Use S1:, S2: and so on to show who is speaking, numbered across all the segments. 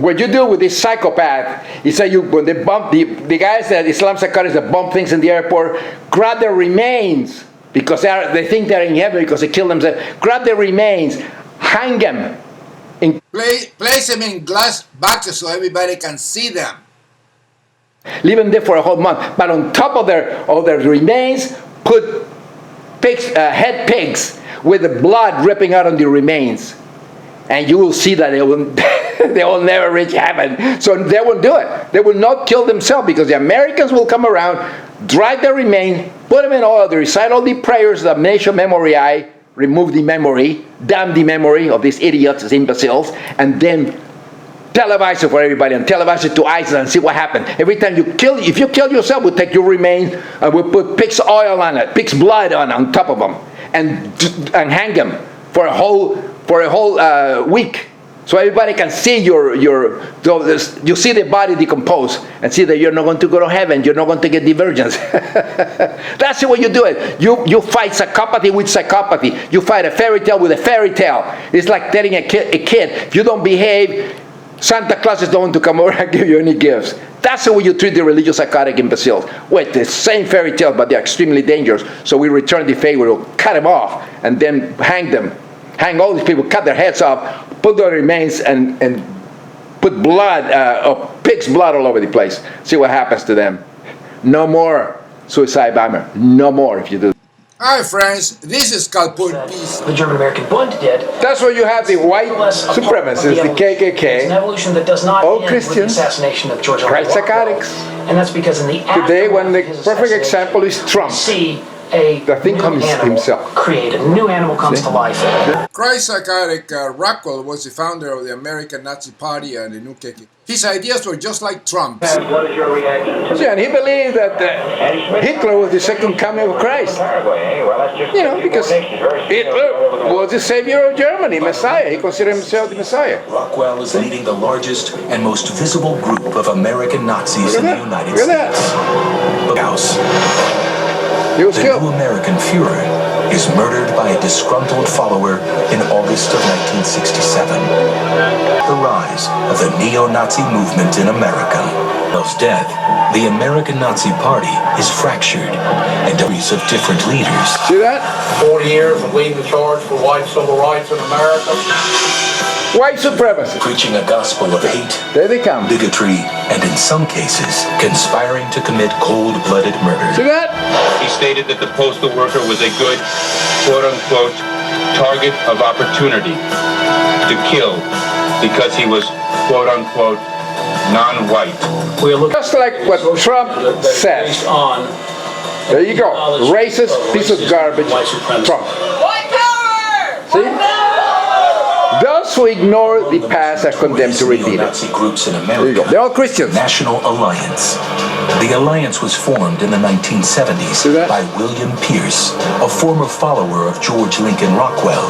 S1: What you do with this psychopath is that when they bump the guys that Islam psychotics that bump things in the airport, grab their remains because they think they're in heaven because they killed themselves. Grab their remains, hang them,
S2: place them in glass boxes so everybody can see them.
S1: Leave them there for a whole month. But on top of their remains, put head pigs with the blood dripping out on the remains, and you will see that they will never reach heaven. So they won't do it. They will not kill themselves because the Americans will come around, drag their remains, put them in oil, they recite all the prayers, the damnation memoriae, remove the memory, damn the memory of these idiots, these imbeciles, and then televise it for everybody and televise it to ISIS and see what happens. Every time if you kill yourself, we'll take your remains and we'll put pig's oil on it, pig's blood on top of them, and hang them for a whole week, so everybody can see you see the body decompose and see that you're not going to go to heaven. You're not going to get divergence. That's the way you do it. You fight psychopathy with psychopathy. You fight a fairy tale with a fairy tale. It's like telling a kid, if you don't behave, Santa Claus is the one to come over and give you any gifts. That's the way you treat the religious psychotic imbeciles. With the same fairy tale, but they're extremely dangerous. So we return the favor, we'll cut them off, and then hang them. Hang all these people, cut their heads off, put their remains, and put blood, pig's blood all over the place. See what happens to them. No more suicide bomber. No more if you do.
S2: Hi friends, this is Calpur Peace.
S3: The German-American Bund did.
S1: That's where you have the white supremacists, the KKK,
S3: it's an evolution that does not
S1: all
S3: end
S1: Christians,
S3: with the assassination of George
S1: Christ psychotics.
S3: And that's because in the
S1: Today, when the perfect example is Trump, the thing comes himself.
S3: Create a new animal comes to life.
S2: Christ psychotic Rockwell was the founder of the American Nazi Party and the new KKK. His ideas were just like Trump's.
S4: What is your reaction to
S1: Yeah, and he believed that Hitler was the second coming of Christ. You know, because Hitler was the savior of Germany, Messiah. He considered himself the Messiah.
S5: Rockwell is leading the largest and most visible group of American Nazis in the United States. The House.
S1: He was
S5: The
S1: killed.
S5: new American Führer is murdered by a disgruntled follower in August of 1967. The rise of the neo-Nazi movement in America. Of death, the American Nazi Party is fractured, and series of different leaders.
S1: See that?
S6: 40 years of leading the charge for white civil rights in America.
S1: White supremacy.
S5: Preaching a gospel of hate,
S1: There they come.
S5: bigotry, and in some cases, conspiring to commit cold-blooded
S1: See
S5: murder.
S1: that?
S7: He stated that the postal worker was a good, quote-unquote, target of opportunity to kill because he was, quote-unquote, non-white.
S1: Just like what Trump says. There you go. Racist piece of garbage, Trump.
S8: White power!
S1: See? Those who ignore the past are condemned to repeat it.
S5: Nazi groups in
S1: There you go.
S5: America.
S1: They're all Christians.
S5: National Alliance. The alliance was formed in the 1970s
S1: See that?
S5: by William Pierce, a former follower of George Lincoln Rockwell.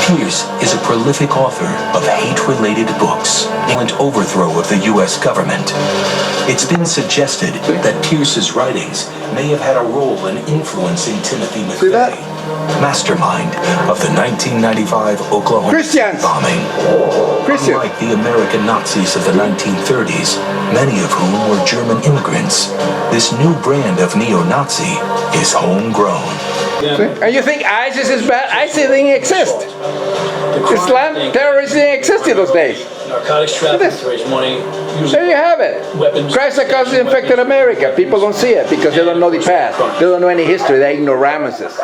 S5: Pierce is a prolific author of hate-related books and overthrow of the U.S. government. It's been suggested that Pierce's writings may have had a role in influencing Timothy
S1: See that?
S5: McVeigh, mastermind of the 1995 Oklahoma
S1: Christians.
S5: bombing.
S1: Christians.
S5: Unlike the American Nazis of the 1930s, many of whom were German immigrants, this new brand of neo-Nazi is homegrown.
S1: See? And you think ISIS is bad? ISIS didn't exist. Islam, terrorism didn't exist in those days.
S6: Narcotics trafficking to raise money.
S1: There you have it.
S6: Weapons.
S1: Christ psychosis infected America. People don't see it because they don't know the past. They don't know any history. They're ignoramuses.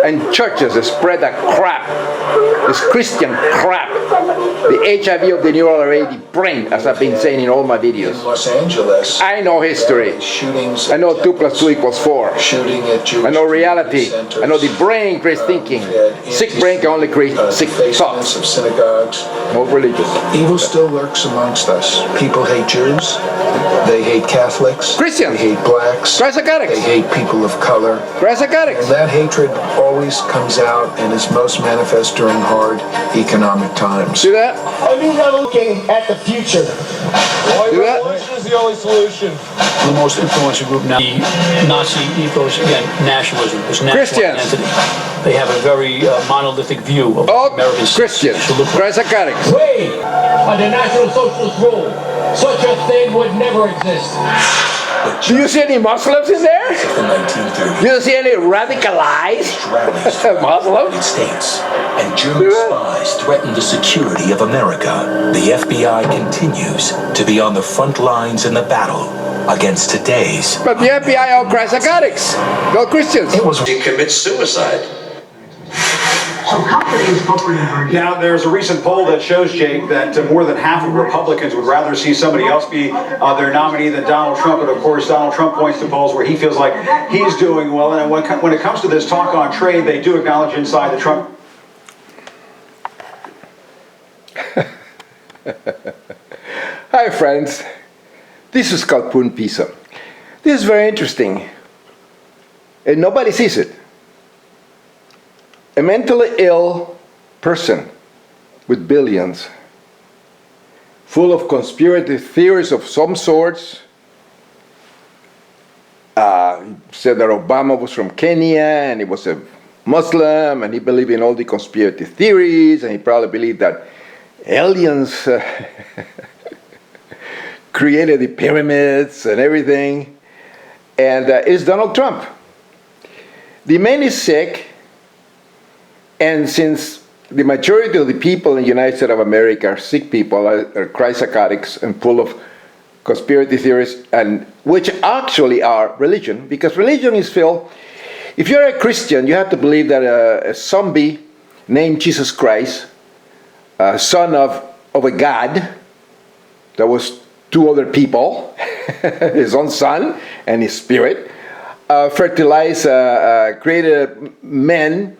S1: And churches that spread that crap, this Christian crap, the HIV of the neural array, the brain, as I've been saying in all my videos.
S9: Los Angeles,
S1: I know history.
S9: shootings.
S1: I know 2 + 2 = 4.
S9: Shooting at Jewish
S1: I know reality.
S9: centers.
S1: I know the brain creates thinking. Sick brain can only create sick
S9: Defacements
S1: thoughts.
S9: of synagogues.
S1: No religious.
S9: Evil still lurks amongst us. People hate Jews.
S4: They hate Catholics.
S1: Christians.
S4: They hate blacks.
S1: Chrysocatics.
S4: They hate people of color.
S1: Chrysocatics.
S4: And that hatred always comes out and is most manifest during hard economic times.
S1: See that?
S9: I mean, they're looking at the future.
S1: See that?
S6: Revolution is the only solution.
S4: The most influential group now.
S10: The Nazi ethos, again, nationalism, this national
S1: Christians.
S10: identity. They have a very monolithic view of
S1: All
S10: American
S1: Christians. Chrysocatics.
S9: Wait, under National Socialist rule, such a thing would never exist.
S1: Do you see any Muslims in there?
S5: The 1930s.
S1: Do you see any radicalized
S5: Rallies throughout the
S1: Muslims?
S5: United States, and German spies threaten the security of America. The FBI continues to be on the front lines in the battle against today's.
S1: But the FBI are Chrysocatics. They're Christians.
S11: He commits suicide.
S12: Now, there's a recent poll that shows, Jake, that more than half of Republicans would rather see somebody else be their nominee than Donald Trump. But of course, Donald Trump points to polls where he feels like he's doing well. And when it comes to this talk on trade, they do acknowledge inside the Trump.
S1: Hi, friends. This is called Pun Pisa. This is very interesting. And nobody sees it. A mentally ill person with billions, full of conspiracy theories of some sorts, said that Obama was from Kenya and he was a Muslim and he believed in all the conspiracy theories and he probably believed that aliens created the pyramids and everything. And it's Donald Trump. The man is sick. And since the majority of the people in the United States of America are sick people, are chrysocatics and full of conspiracy theories, and which actually are religion, because religion is filled. If you're a Christian, you have to believe that a zombie named Jesus Christ, son of a god, that was two other people, his own son and his spirit, fertilized, created men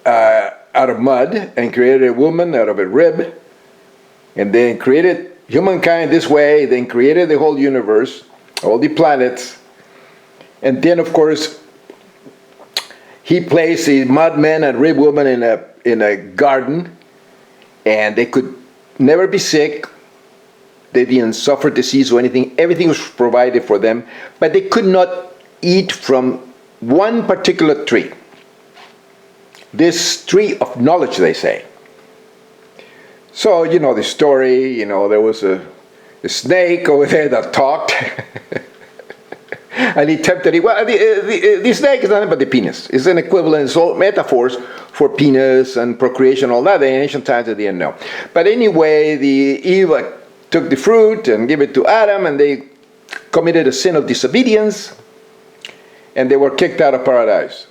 S1: out of mud and created a woman out of a rib, and then created humankind this way, then created the whole universe, all the planets, and then of course he placed the mud man and rib woman in a garden, and they could never be sick, they didn't suffer disease or anything, everything was provided for them, but they could not eat from one particular tree. This tree of knowledge, they say. So, you know the story, you know, there was a snake over there that talked. And he tempted it. Well, the snake is nothing but the penis. It's an equivalent, it's all metaphors for penis and procreation, all that. In ancient times, they didn't know. But anyway, Eve took the fruit and gave it to Adam, and they committed a sin of disobedience, and they were kicked out of paradise.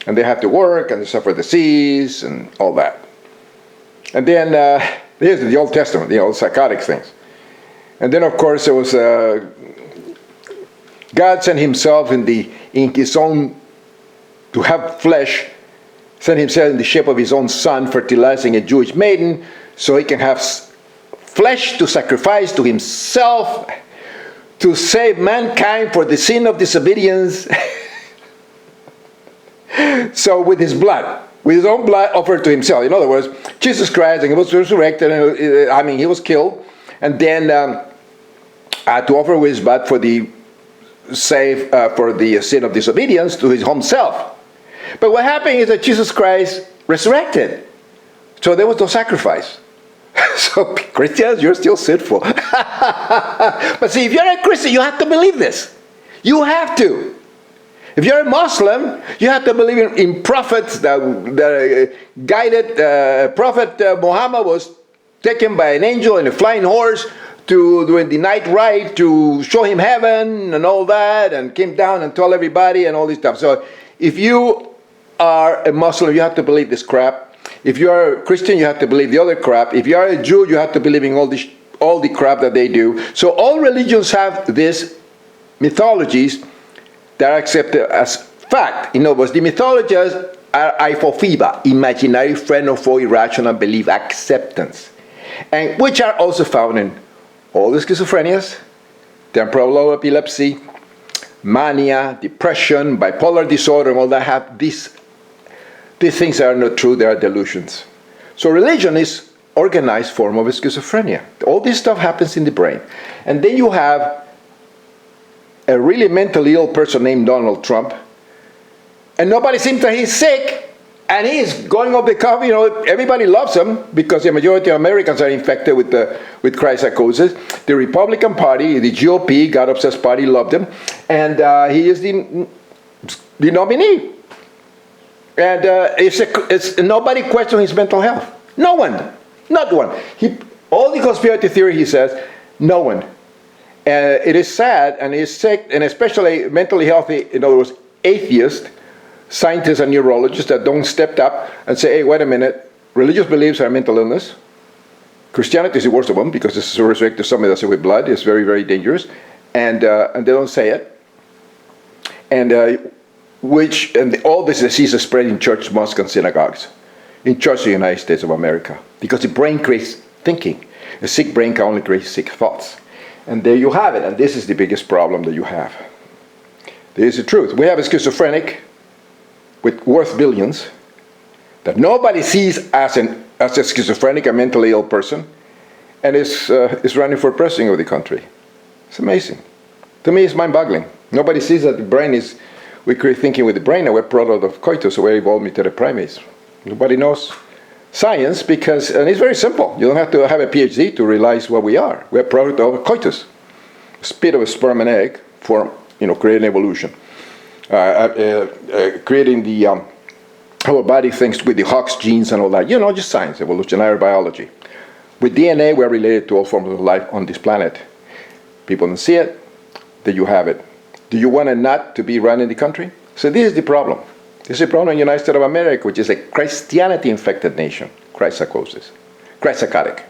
S1: And they had to work, and they suffered disease, and all that. And then, here's the Old Testament, the old psychotic things. And then, of course, there was God sent himself in his own, to have flesh, sent himself in the shape of his own son, fertilizing a Jewish maiden, so he can have flesh to sacrifice to himself, to save mankind for the sin of disobedience. So with his blood, with his own blood offered to himself. In other words, Jesus Christ, and he was resurrected, and, he was killed, and then to offer with his blood for the sin of disobedience to his own self. But what happened is that Jesus Christ resurrected. So there was no sacrifice. So Christians, you're still sinful. But see, if you're a Christian, you have to believe this. You have to. If you're a Muslim, you have to believe in prophets that guided. Prophet Muhammad was taken by an angel in a flying horse during the night ride to show him heaven and all that, and came down and told everybody and all this stuff. So if you are a Muslim, you have to believe this crap. If you are a Christian, you have to believe the other crap. If you are a Jew, you have to believe in all the crap that they do. So all religions have these mythologies that are accepted as fact. In other words, the mythologies are hypophiba, imaginary, friend or foe, irrational belief, acceptance, and which are also found in all the schizophrenias, temporal lobe epilepsy, mania, depression, bipolar disorder, and all that have these things are not true, they are delusions. So religion is organized form of schizophrenia. All this stuff happens in the brain. And then you have a really mentally ill person named Donald Trump, and nobody seems that he's sick, and he's going off the cuff. You know, everybody loves him because the majority of Americans are infected with cryptopsychosis. The Republican Party, the GOP, God Obsessed Party, loved him, and he is the nominee. And nobody questions his mental health. No one, not one. All the conspiracy theory, he says, no one. It is sad, and he's sick, and especially mentally healthy, in other words, atheists, scientists and neurologists that don't step up and say, hey, wait a minute, religious beliefs are mental illness. Christianity is the worst of them because it's a resurrect to somebody that's with blood. It's very, very dangerous. And they don't say it. And all this disease is spread in church, mosques, and synagogues. In church in the United States of America. Because the brain creates thinking. A sick brain can only create sick thoughts. And there you have it. And this is the biggest problem that you have. This is the truth. We have a schizophrenic worth billions that nobody sees as a schizophrenic, a mentally ill person, and is running for president of the country. It's amazing. To me, it's mind-boggling. Nobody sees that the brain is, we create thinking with the brain, and we're product of coitus, so we're evolved to the primates. Nobody knows science because, and it's very simple. You don't have to have a PhD to realize what we are. We're product of coitus. Spit of a sperm and egg for, creating evolution. Creating the how our body thinks with the Hox genes and all that. Just science, evolutionary biology. With DNA, we're related to all forms of life on this planet. People don't see it, then you have it. Do you want not to be running the country? So this is the problem. This is the problem in the United States of America, which is a Christianity-infected nation. Christ-psychosis. Christ-psychotic.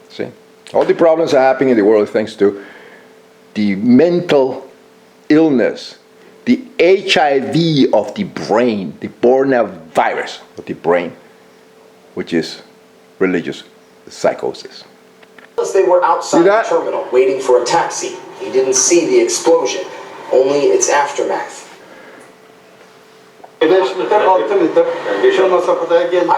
S1: See? All the problems are happening in the world thanks to the mental illness, the HIV of the brain, the born-out virus of the brain, which is religious psychosis.
S13: They were outside the terminal waiting for a taxi. He didn't see the explosion, only its aftermath. I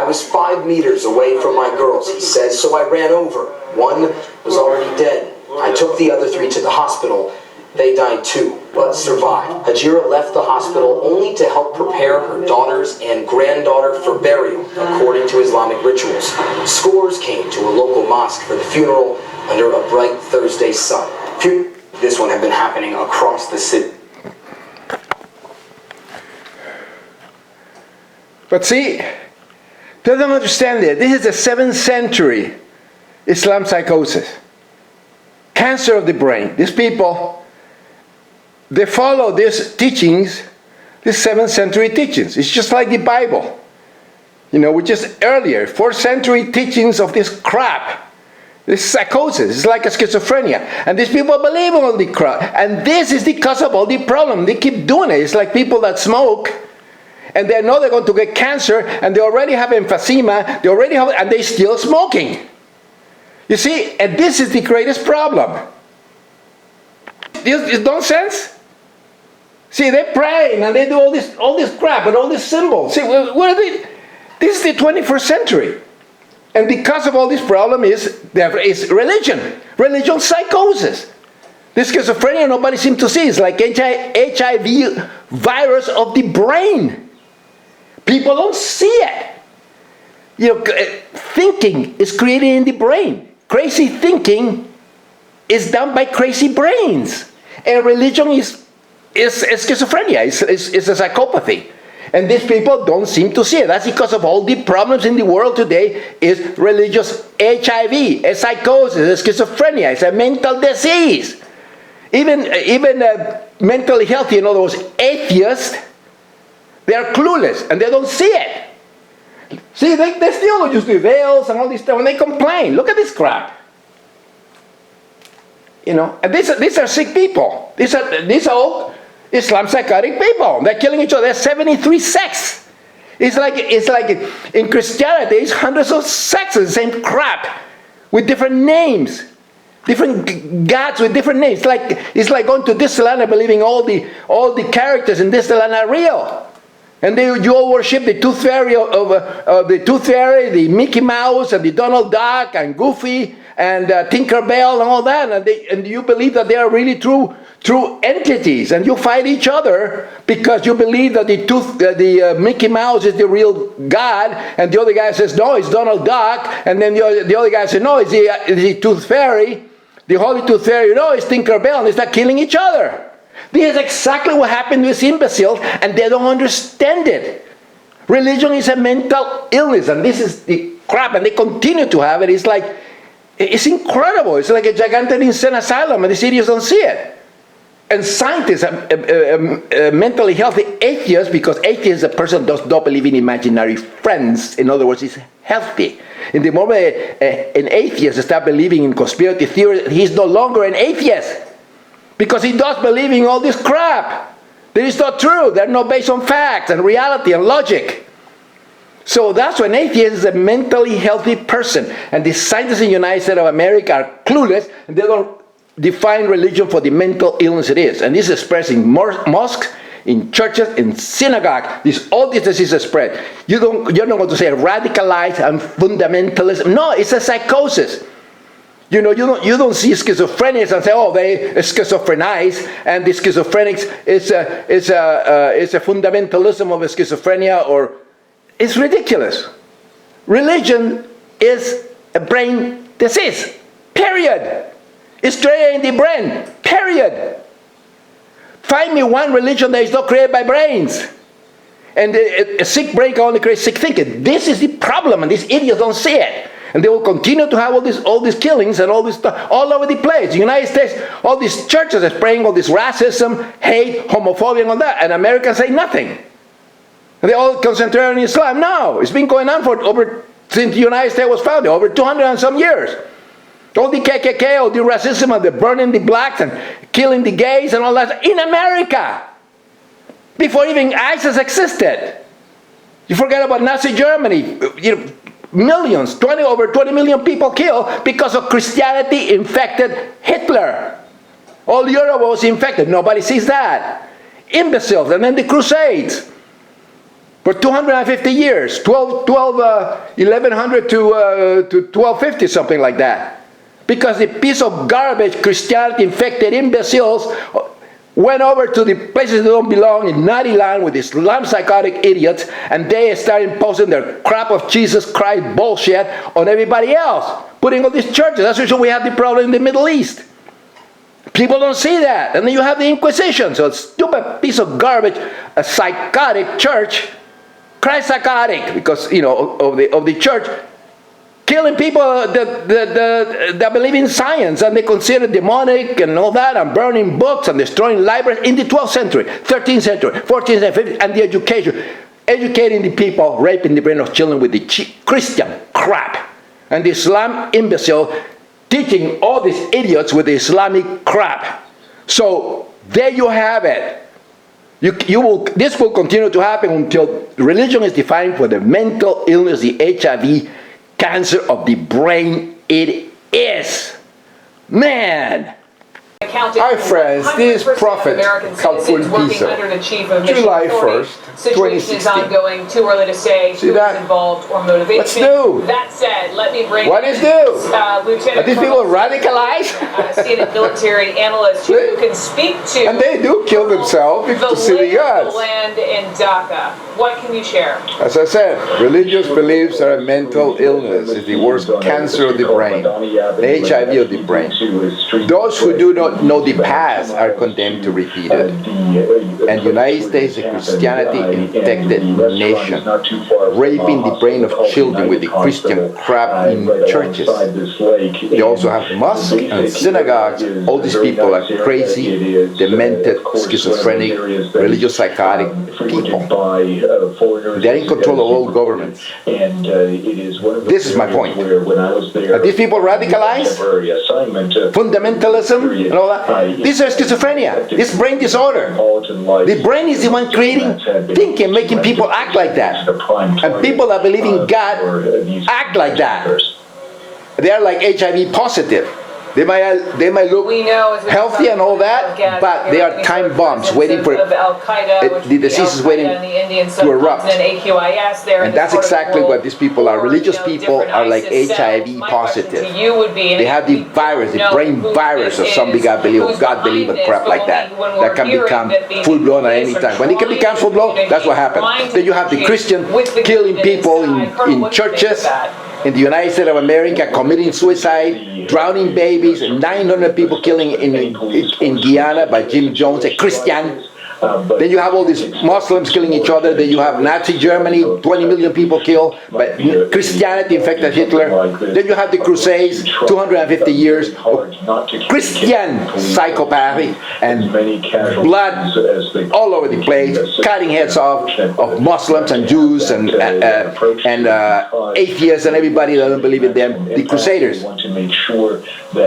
S13: was 5 meters away from my girls, he says, so I ran over. One was already dead. I took the other 3 to the hospital. They died too, but survived. Hajira left the hospital only to help prepare her daughters and granddaughter for burial, according to Islamic rituals. Scores came to a local mosque for the funeral under a bright Thursday sun. This one had been happening across the city.
S1: But see, they don't understand it. This is the 7th century Islam psychosis. Cancer of the brain. These people, they follow these teachings, these 7th century teachings. It's just like the Bible. Which is earlier, 4th century teachings of this crap. This psychosis. It's like a schizophrenia. And these people believe in all the crap. And this is the cause of all the problem. They keep doing it. It's like people that smoke, and they know they're going to get cancer, and they already have emphysema, and they're still smoking. You see, and this is the greatest problem. This is nonsense. See, they pray and they do all this crap and all these symbols. See, what are they? This is the 21st century. And because of all this problem is religion psychosis. This schizophrenia nobody seems to see. It's like HIV virus of the brain. People don't see it. Thinking is created in the brain. Crazy thinking is done by crazy brains. And religion is schizophrenia, it's a psychopathy. And these people don't seem to see it. That's because of all the problems in the world today is religious HIV, a psychosis, a schizophrenia, it's a mental disease. Even mentally healthy, in other words, atheists, they are clueless and they don't see it. See, they still use the veils and all this stuff and they complain. Look at this crap. And these are sick people. These are all Islam psychotic people. They're killing each other. There's 73 sects. It's like in Christianity, it's hundreds of sects, the same crap, with different names. Different gods with different names. It's like going to Disneyland and believing all the characters in Disneyland are real. And you all worship the Tooth Fairy the Tooth Fairy, the Mickey Mouse, and the Donald Duck, and Goofy, and Tinkerbell, and all that. And you believe that they are really true entities. And you fight each other because you believe that the Mickey Mouse is the real God, and the other guy says no, it's Donald Duck, and then the other guy says no, it's the Tooth Fairy, the Holy Tooth Fairy. No, it's Tinkerbell, and they start killing each other. This is exactly what happened to these imbeciles, and they don't understand it. Religion is a mental illness, and this is the crap, and they continue to have it. It's incredible. It's like a gigantic insane asylum, and the idiots don't see it. And scientists are mentally healthy atheists, because atheist is a person that does not believe in imaginary friends. In other words, he's healthy. And the moment an atheist starts believing in conspiracy theories, he's no longer an atheist. Because he does believe in all this crap. That is not true. They're not based on facts and reality and logic. So that's when an atheist is a mentally healthy person. And the scientists in the United States of America are clueless, and they don't define religion for the mental illness it is. And this is expressed in mosques, in churches, in synagogues. All this disease is spread. You're not going to say radicalized and fundamentalism. No, it's a psychosis. You don't see schizophrenics and say, oh, they schizophrenize, and the schizophrenics is a fundamentalism of a schizophrenia, or it's ridiculous. Religion is a brain disease. Period. It's created in the brain. Period. Find me one religion that is not created by brains. And a sick brain can only create sick thinking. This is the problem, and these idiots don't see it. And they will continue to have all these killings and all this stuff all over the place. The United States, all these churches are spraying all this racism, hate, homophobia, and all that. And Americans say nothing. And they all concentrate on Islam. No, it's been going on since the United States was founded, over 200 and some years. All the KKK, all the racism, and the burning the blacks and killing the gays and all that in America. Before even ISIS existed. You forget about Nazi Germany. Millions, over 20 million people killed because of Christianity infected Hitler. All Europe was infected. Nobody sees that. Imbeciles. And then the Crusades. For 250 years, 1100 to 1250, something like that. Because the piece of garbage Christianity infected imbeciles went over to the places that don't belong in Naughty Land with Islam psychotic idiots, and they started imposing their crap of Jesus Christ bullshit on everybody else, putting all these churches. That's the reason we have the problem in the Middle East. People don't see that. And then you have the Inquisition, so a stupid piece of garbage, a psychotic church, Christ psychotic, because of the church, killing people that believe in science, and they consider demonic and all that, and burning books and destroying libraries in the 12th century, 13th century, 14th century, 15th, and the educating the people, raping the brain of children with the Christian crap, and the Islam imbecile teaching all these idiots with the Islamic crap. So there you have it. This will continue to happen until religion is defined for the mental illness, the HIV, cancer of the brain it is. Man. Hi friends, this is Prophet Calpul Pisa, July 1st,
S8: Situation is ongoing, too early to say who is involved or motivated.
S1: What's new?
S8: That said, let me bring
S1: What is new?
S8: Lieutenant
S1: Are these people radicalized?
S8: Senior military analyst who can speak to
S1: and they do kill themselves to see the gods.
S8: Land in Dhaka. What can you share?
S1: As I said, religious beliefs are a mental illness. It's the worst cancer of the brain, the HIV of the brain. Those who do not know the past are condemned to repeat it. And the United States is a Christianity-infected nation, raping the brain of children with the Christian crap in churches. They also have mosques and synagogues. All these people are crazy, demented, schizophrenic, religious psychotic people. They're in control of all governments. This is my point. Are these people radicalized? Fundamentalism and all that? These are schizophrenia. This brain disorder. The brain is the one creating thinking, making people act like that. And people that believe in God act like that. They are like HIV positive. They might look healthy and all that, but they are time bombs waiting for the disease is waiting to erupt. And that's exactly what these people are. Religious people are like HIV positive. They have the virus, the brain virus, or something God believe and crap like that. That can become full blown at any time. When it can become full blown, that's what happens. Then you have the Christian killing people in churches. In the United States of America, committing suicide, drowning babies, 900 people killing in Guyana by Jim Jones, a Christian. Then you have all these Muslims killing each other. Then you have Nazi Germany, 20 million people killed, but Christianity infected Hitler. Then you have the Crusades, 250 years of Christian psychopathy and blood all over the place, cutting heads off of Muslims and Jews and atheists and everybody that don't believe in them, the Crusaders.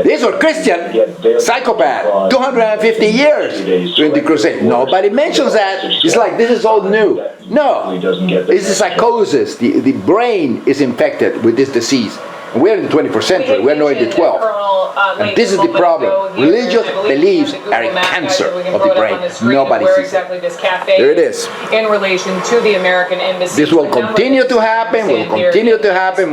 S1: These were Christian psychopaths, 250 years during the Crusade. Nobody mentions that. It's like this is all new. No, it's a psychosis. The brain is infected with this disease. We're in the 21st century. We're not in the 12th. And this is the problem. Religious beliefs are a cancer of the brain. Nobody sees it. There it is.
S8: In relation to the American embassy.
S1: This will continue to happen. Will continue to happen.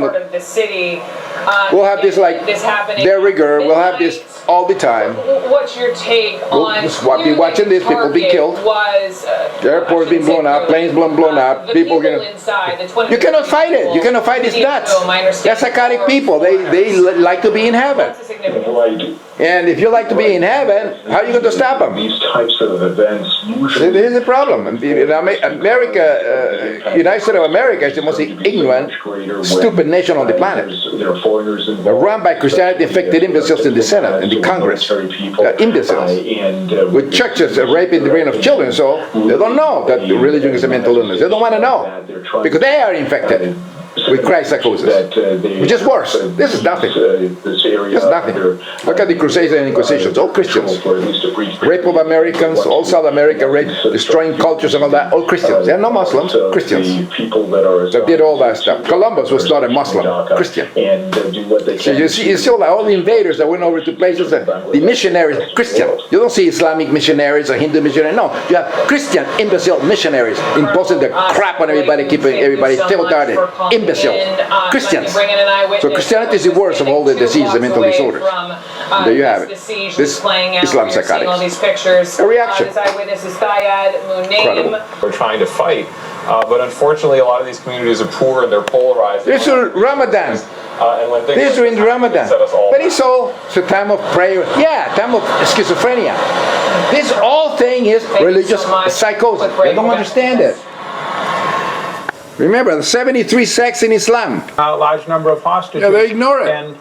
S1: We'll have this like de rigueur. We'll have this all the time.
S8: What's your take on?
S1: We'll be watching this. People be killed. The airport's being blown up. Planes blown up. People you cannot fight it. You cannot fight these nuts. They're psychotic people. They like to be in heaven. And if you like to be in heaven, how are you going to stop them?
S14: These types of events usually...
S1: Here's the problem. America, United States of America is the most ignorant, stupid nation on the planet. They're run by Christianity-infected imbeciles in the Senate, in the Congress. They're imbeciles. With churches raping the brain of children, so they don't know that religion is a mental illness. They don't want to know. Because they are infected with Christ psychosis, which is worse. This is nothing. This is nothing. Look at the Crusades and Inquisitions, all Christians. Rape of Americans, all South America, rape, destroying cultures and all that, all Christians. They're not Muslims, Christians. That did all that stuff. Columbus was not a Muslim, Christian. So you see all the invaders that went over to places, the missionaries, Christian. You don't see Islamic missionaries or Hindu missionaries, no. You have Christian imbecile missionaries imposing the crap on everybody, keeping everybody tilt-hearted. Imbeciles, Christians. So Christianity is the worst of all the diseases, the mental disorders. There you have it. This Islam psychotics. A reaction. Incredible.
S15: We're trying to fight, but unfortunately a lot of these communities are poor and they're polarized.
S1: This is Ramadan. This is in Ramadan. But it's all a time of prayer. Yeah, time of schizophrenia. This whole thing is religious psychosis. They don't understand it. Remember, the 73 sects in Islam.
S10: A large number of hostages.
S1: Yeah, they ignore it.
S10: And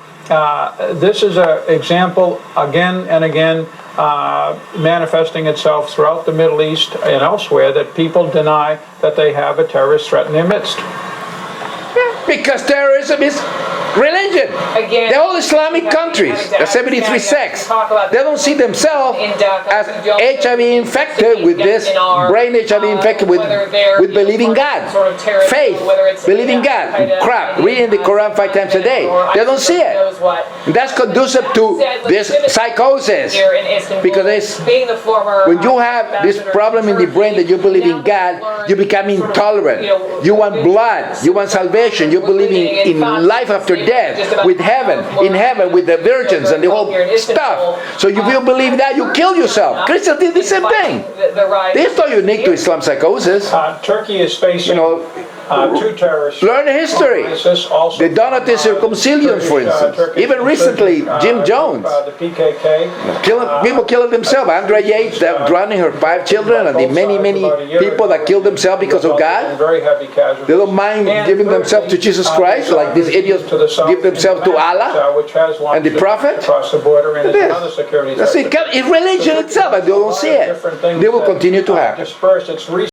S10: this is an example, again and again, manifesting itself throughout the Middle East and elsewhere, that people deny that they have a terrorist threat in their midst.
S1: Because terrorism is religion. Again, they're all Islamic countries. They're 73 sects. They don't see themselves as HIV infected with this brain HIV infected with believing God, faith, believing God, crap, reading the Quran 5 times a day. They don't see it. And that's conducive to this psychosis. Because when you have this problem in the brain that you believe in God, you become intolerant. You want blood. You want salvation. You believe in life after death, with heaven, in heaven, with the virgins and the whole stuff. So if you believe that, you kill yourself. Christians did the same thing. This is not unique to Islam psychosis.
S10: Turkey is facing two terrorists.
S1: Learn history. The Donatist circumcisions, for instance. Even recently, Jim Jones.
S10: The PKK.
S1: People killing themselves. Andrea Yates, drowning her 5 children, and the many people that killed themselves because of God. They don't mind giving themselves to Jesus Christ, like these idiots give themselves to Allah and the Prophet. That's it. It's religion itself, and they don't see it. They will continue to happen.